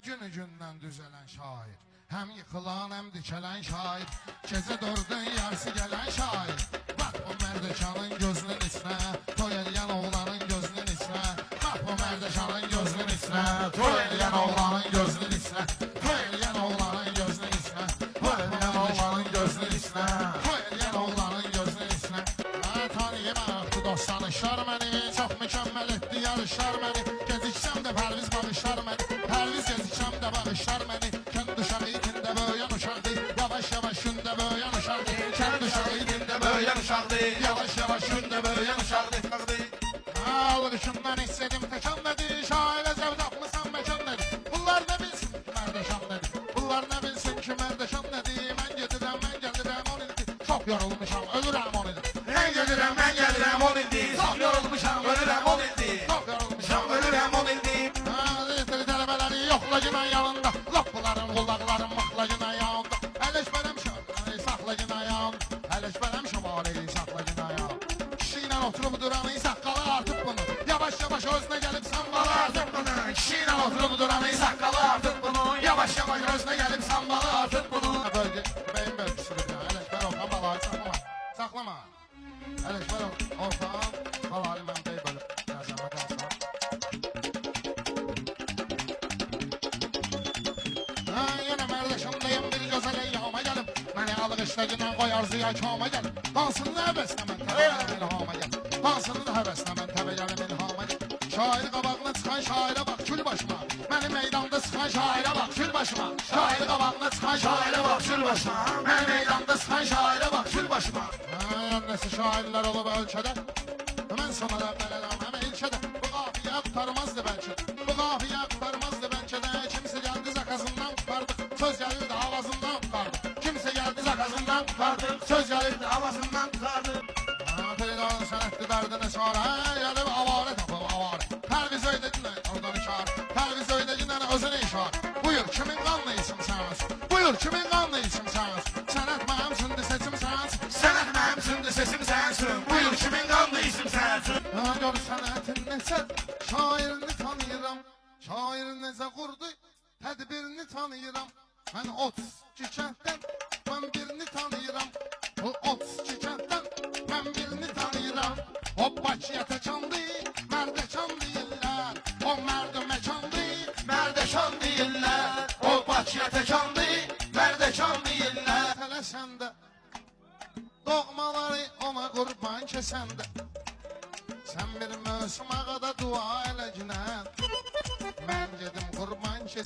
günü gündən düzələn şair. Həm yıxılan, həm dikələn şair. Gecə dördün yarısı gələn şair. Bax bu Mərdəkanın gözünün içinə, toy eləyən oğlanın gözünün içinə. Bax bu Mərdəkanın gözünün içinə, toy eləyən oğlanın gözünün içinə. Toy eləyən oğlanın gözünün içinə. Toy eləyən oğlanın gözünün içinə. Toy eləyən oğlanın gözünün içinə. Mənə tanıyım artıq dostlanışlar məni. Çox mükəmməl etdi yarışlar məni. Geciksəm də Pərviz bağışlar məni. Pərviz geciksəm də bağışlar məni. Kənd uşağı itində böyüyen uşaqdı. Yavaş yavaş gündə böyüyen uşaqdı. Kənd uşağı itində böyüyen uşaqdı. Yavaş yavaş gündə böyüyen uşaqdı. Alışından istedim təkan dedi. Şairə zəv tapmısan məkan dedi. Bunlar nə bilsin ki Mərdəkan dedi. Bunlar nə bilsin ki Mərdəkan dedi. Mən gedirəm, mən gəlirəm 10 ildir. Çox yorulmuşam, ölürəm 10 ildir. Mən gedirəm, mən gəlirəm 10 ildir. Çox yorulmuşam, ölürəm 10 ildir. Çox yorulmuşam, ölürəm 10 ildir. Tələbələri yoxlacına yanında. Loppuların, qulaqların mıxlacına yanında. Ələşbərəm şöhrəni saxlacına yanında. Ələşbərəm şöhrəni saxlacına yanında. Kişi ilə oturub duranı saqqalı artıq bunu. Yavaş yavaş özünə gəlib sambalı artıq bunu. Kişi ilə oturub duranı saqqalı artıq bunu. Yavaş yavaş özünə gəlib sambalı artıq bunu. Beyin bölgüsüdür ya. Ələşbər ortam balayı saxlama. Saxlama. Ələşbər ortam balayı mən bey bölüb. Nəzəmət alsam. Yenə Mərdəşandayım bir gözəl eyyama gəlib. Məni alğışlayınan qoy arzuya kama gəlib. Hansının həvəsinə mən təbəyyəlim ilhama gəlib. Hansının həvəsinə mən təbəyyəlim ilhama gəlib. Şair qabağına çıxan şairə bax kül başıma. Mənim meydanda çıxan şairə bax kül başıma. Şair qabağına çıxan şairə bax kül başıma. Mənim meydanda çıxan şairə bax kül başıma. Nəsə şairlər olub ölkədə. Mən sana da bələləm həm ilkədə. Bu qafiyə qutarmazdı bəlkə. Bu qafiyə qutarmazdı bəlkə də. Kimsə gəldi zakazından qutardıq. Söz gəlirdi avazından qutardıq. Kimsə gəldi zakazından qutardıq. Söz gəlirdi avazından qutardıq. Peydanın sənətli dərdini sonra gəlib avarə tapıb avarə. Pərviz öydəcinə oradan işar. Pərviz öydəcinə özünə işar. Buyur kimin qanlı isim sənsin. Buyur kimin qanlı isim sənsin. Sənət mənim sündü seçim sənsin. Sənət mənim sündü seçim sənsin. Buyur kimin qanlı isim sənsin. Gör sənətin necə şairini tanıyıram. Şair necə qurdu tədbirini tanıyıram. Mən 32 kənddən mən birini tanıyıram. Bu 32 kənddən mən birini tanıyıram. O Bakıya təkandı, Mərdəkan deyirlər. O Mərdə məkandı, Mərdəkan deyirlər. O Bakıya təkandı, Mərdəkan deyirlər. Tələsəndə doğmaları ona qurban kəsəndə. Sən bir mösüm ağada dua elə günə. Mən gedim qurban kəsəndə.